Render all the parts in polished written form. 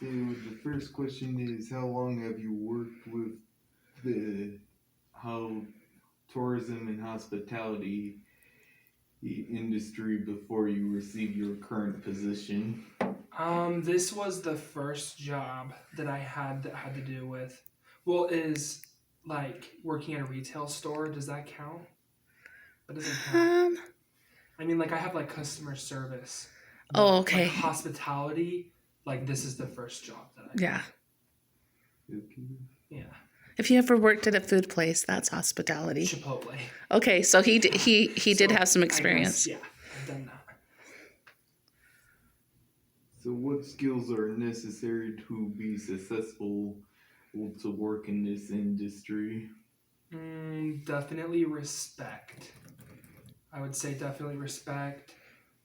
So the first question is, how long have you worked with the how tourism and hospitality industry before you received your current position? This was the first job that I had that had to do with, well, is like working at a retail store. Does that count? That doesn't count. Um. I mean, like I have like customer service, Oh, but like okay. hospitality, like this is the first job that I Yeah. Okay. yeah. If you ever worked at a food place, that's hospitality. Chipotle. Okay, so he did So, have some I guess, experience. yeah, I've done that. So what skills are necessary to be successful to work in this industry? Definitely respect. I would say definitely respect.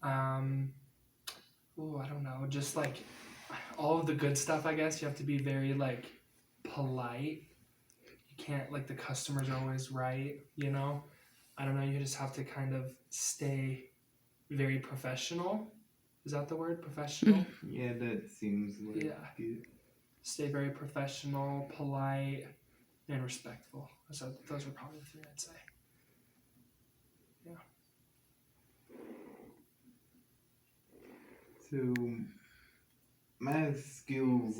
Um, I don't know. Just like all of the good stuff, I guess you have to be very like polite. You can't like the customers are always right. You know. I don't know. You just have to kind of stay very professional. Is that the word? Professional. Yeah, that seems like Yeah. it. Stay very professional, polite, and respectful. So those are probably the three I'd say. Yeah. So math skills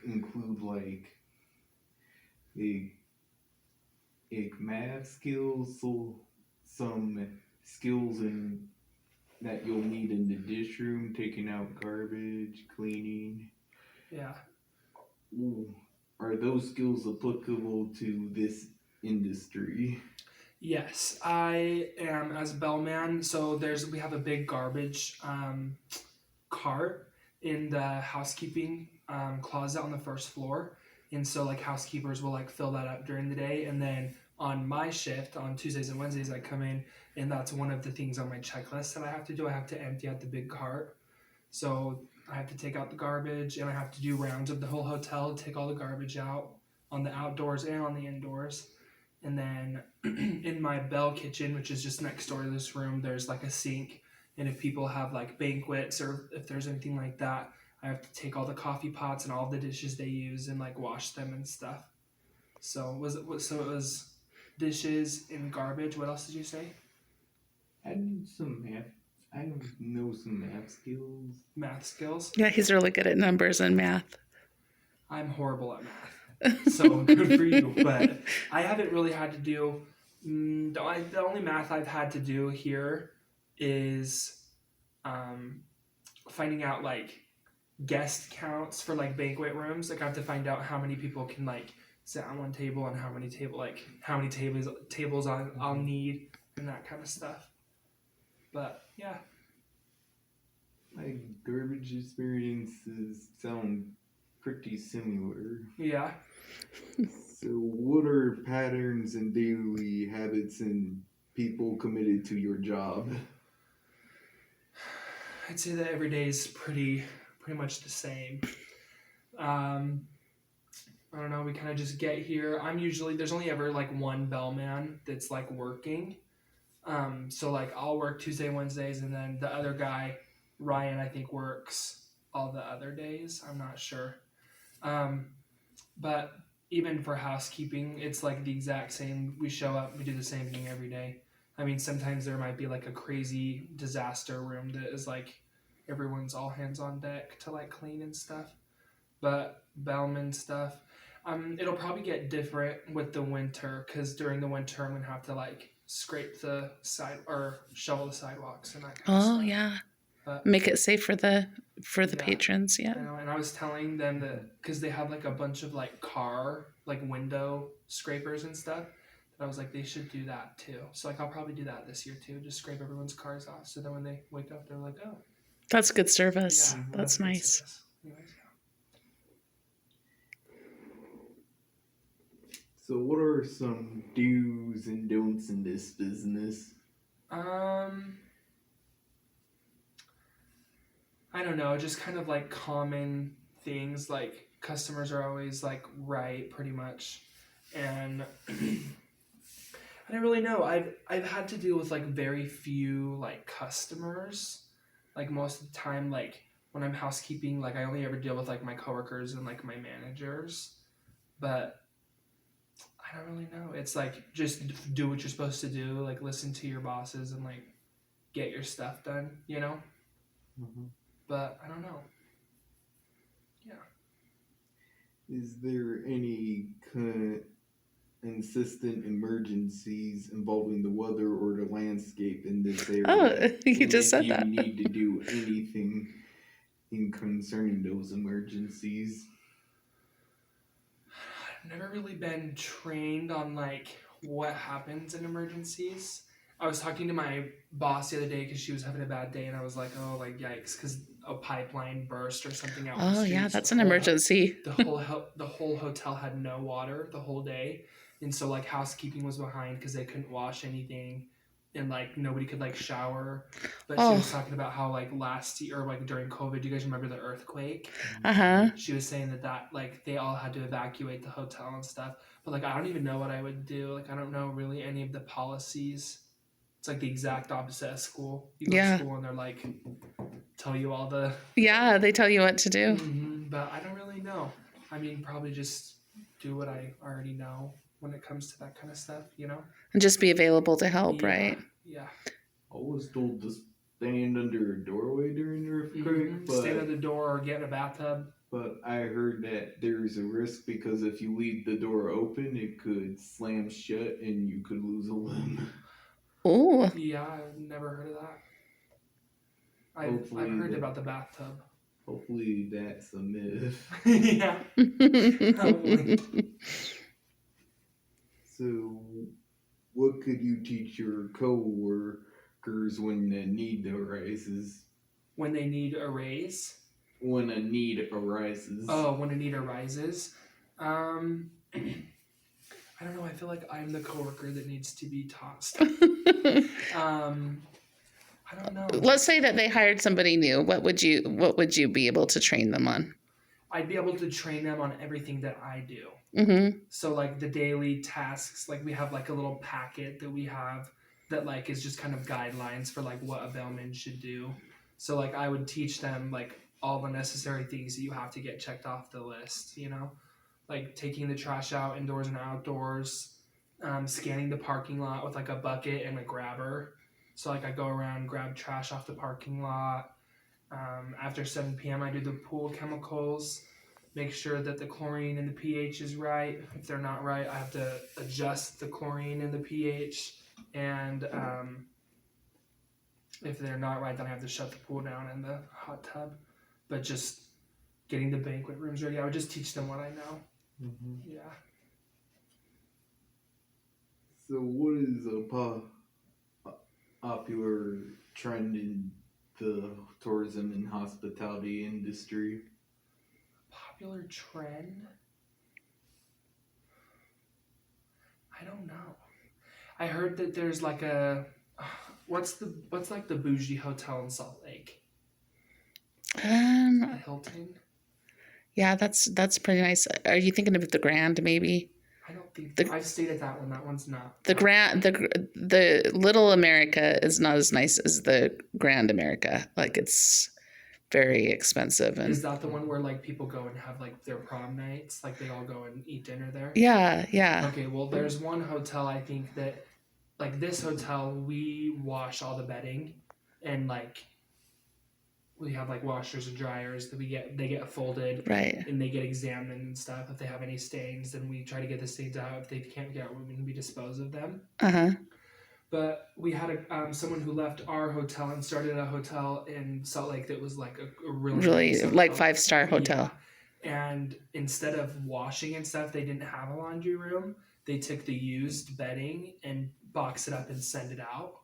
include like math skills, so some skills in that you'll need in the dish room, taking out garbage, cleaning. Yeah. Ooh, are those skills applicable to this industry? Yes, I am as bellman. So we have a big garbage cart in the housekeeping closet on the first floor, and so like housekeepers will like fill that up during the day, and then on my shift on Tuesdays and Wednesdays I come in, and that's one of the things on my checklist that I have to do. I have to empty out the big cart, so I have to take out the garbage, and I have to do rounds of the whole hotel, take all the garbage out on the outdoors and on the indoors. And then in my Bell kitchen, which is just next door to this room, there's like a sink. And if people have like banquets or if there's anything like that, I have to take all the coffee pots and all the dishes they use and like wash them and stuff. So it was dishes and garbage. What else did you say? I need some math. I know some math skills. Math skills. Yeah, he's really good at numbers and math. I'm horrible at math, so good for you. But I haven't really had to do. The only math I've had to do here is finding out like guest counts for like banquet rooms. Like I have to find out how many people can like sit on one table and how many tables I'll need and that kind of stuff. But yeah. My garbage experiences sound pretty similar. Yeah. So, what are patterns and daily habits in people committed to your job? I'd say that every day is pretty much the same. I don't know. We kind of just get here. There's only ever like one bellman that's like working. So like I'll work Tuesday, Wednesdays, and then the other guy, Ryan, I think works all the other days. I'm not sure. But even for housekeeping, it's like the exact same. We show up, we do the same thing every day. I mean, sometimes there might be like a crazy disaster room that is like everyone's all hands on deck to like clean and stuff. But bellman stuff, it'll probably get different with the winter because during the winter I'm gonna have to like scrape the side or shovel the sidewalks and that kind of Oh stuff. yeah, But make it safe for the Yeah. patrons. Yeah. I know, and I was telling them that because they have like a bunch of like car like window scrapers and stuff. That I was like they should do that too. So like I'll probably do that this year too. Just scrape everyone's cars off so that when they wake up they're like, oh That's good service. yeah, That's good nice. service. Anyways, yeah. So, what are some do's and don'ts in this business? I don't know, just kind of like common things like customers are always like right pretty much. And I don't really know. I've had to deal with like very few like customers. Like most of the time like when I'm housekeeping, like I only ever deal with like my coworkers and like my managers, but I don't really know. It's like just do what you're supposed to do, like listen to your bosses and like get your stuff done, you know? Mhm. But I don't know. Yeah. Is there any consistent emergencies involving the weather or the landscape in this area? Oh, you And just if said you that. need to do anything in concerning those emergencies? I've never really been trained on like what happens in emergencies. I was talking to my boss the other day because she was having a bad day, and I was like, "Oh, like yikes!" Because a pipeline burst or something out in the Oh, street. yeah, So that's an emergency. the whole hotel had no water the whole day, and so like housekeeping was behind because they couldn't wash anything, and like nobody could like shower. But she was Oh, talking about how like last year or like during COVID, do you guys remember the earthquake? uh-huh. She was saying that like they all had to evacuate the hotel and stuff. But like I don't even know what I would do. Like I don't know really any of the policies. It's like the exact opposite of school. You go to Yeah. school and they're like tell you all the Yeah, they tell you what to do. but I don't really know. I mean, probably just do what I already know when it comes to that kind of stuff, you know? And just be available to help, Yeah, right? yeah. I was told to stand under a doorway during an earthquake, Stand at the door or get in a bathtub. but I heard that there's a risk because if you leave the door open, it could slam shut and you could lose a limb. Oh, Yeah, I've never heard of that. I've Hopefully heard that- about the bathtub. Hopefully that's a myth. Yeah. Probably. So, what could you teach your coworkers when a need arises? When they need a raise. When a need arises. Oh, when a need arises. I don't know. I feel like I'm the coworker that needs to be taught stuff. I don't know. Let's say that they hired somebody new. What would you be able to train them on? I'd be able to train them on everything that I do. Mm-hmm. So like the daily tasks, like we have like a little packet that we have that like is just kind of guidelines for like what a bellman should do. So like I would teach them like all the necessary things that you have to get checked off the list, you know? Like taking the trash out indoors and outdoors, scanning the parking lot with like a bucket and a grabber. So like I go around, grab trash off the parking lot. After 7 p.m. I do the pool chemicals, make sure that the chlorine and the pH is right. If they're not right, I have to adjust the chlorine and the pH. And if they're not right, then I have to shut the pool down and the hot tub. But just getting the banquet rooms ready, I would just teach them what I know. Mm-hmm. Yeah. So, what is a popular trend in the tourism and hospitality industry? Popular trend? I don't know. I heard that there's like a what's like the bougie hotel in Salt Lake? The Hilton? Yeah, that's pretty nice. Are you thinking of the Grand, maybe? I don't think I've stayed at that one. That one's not. The Grand, the Little America is not as nice as the Grand America. Like it's very expensive and Is that the one where like people go and have like their prom nights? Like they all go and eat dinner there? yeah. Okay, well there's one hotel I think that like this hotel we wash all the bedding and like we have like washers and dryers that they get folded Right. and they get examined and stuff. If they have any stains, then we try to get the stains out. If they can't get out, we dispose of them. Uh-huh. But we had someone who left our hotel and started a hotel in Salt Lake that was like a really nice Like hotel. 5-star hotel. Yeah. And instead of washing and stuff, they didn't have a laundry room. They took the used bedding and box it up and send it out.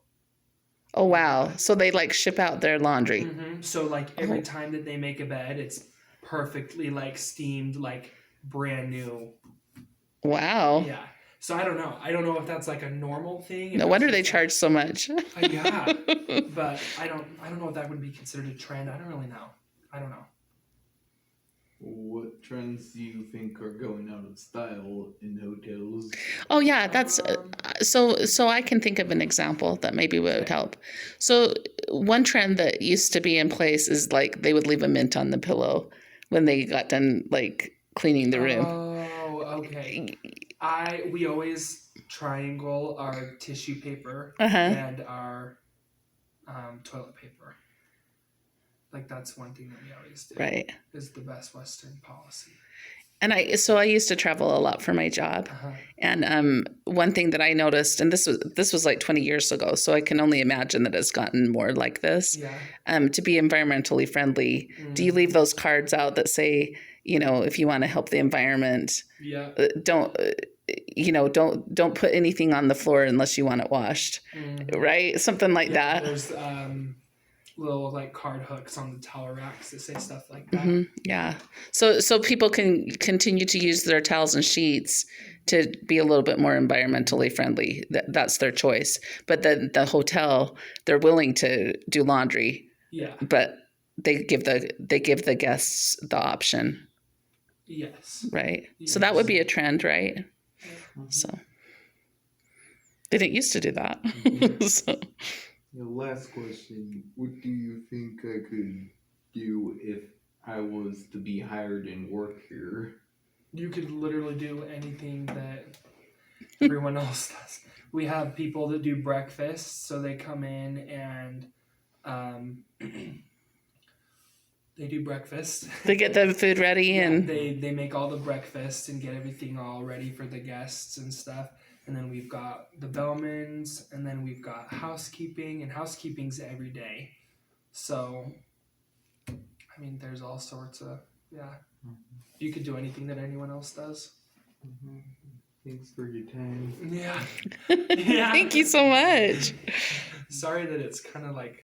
Oh wow. So they like ship out their laundry. Mm-hmm. So like every time that they make a bed, it's perfectly like steamed, like brand new. Wow. Yeah. So I don't know. I don't know if that's like a normal thing. No wonder they charge so much. Yeah. But I don't know if that would be considered a trend. I don't really know. I don't know. What trends do you think are going out of style in hotels? Oh yeah, that's Um, so I can think of an example that maybe would Okay. help. So one trend that used to be in place is like they would leave a mint on the pillow when they got done like cleaning the room. Oh, okay. We always triangle our tissue paper Uh-huh. and our toilet paper. Like that's one thing that we always do. Right. Is the Best Western policy. And I used to travel a lot for my job. Uh-huh. And one thing that I noticed, and this was like 20 years ago, so I can only imagine that it's gotten more like this. Yeah. To be environmentally friendly, do you leave those cards out that say, you know, if you want to help the environment, Yeah. don't don't put anything on the floor unless you want it washed, right? Something like that. There's little like card hooks on the towel racks that say stuff like that. Yeah. So people can continue to use their towels and sheets to be a little bit more environmentally friendly. That's their choice. But then the hotel, they're willing to do laundry, Yeah. but they give the guests the option, Yes. right? So that would be a trend, right? So they didn't used to do that. So. The last question, what do you think I could do if I was to be hired and work here? You could literally do anything that everyone else does. We have people that do breakfast, so they come in and they do breakfast. They get the food ready and they make all the breakfast and get everything all ready for the guests and stuff. And then we've got the bellmans, and then we've got housekeeping, and housekeeping's every day. So, I mean, there's all sorts of, You could do anything that anyone else does. Thanks for your time. Yeah. Thank you so much. Sorry that it's kind of like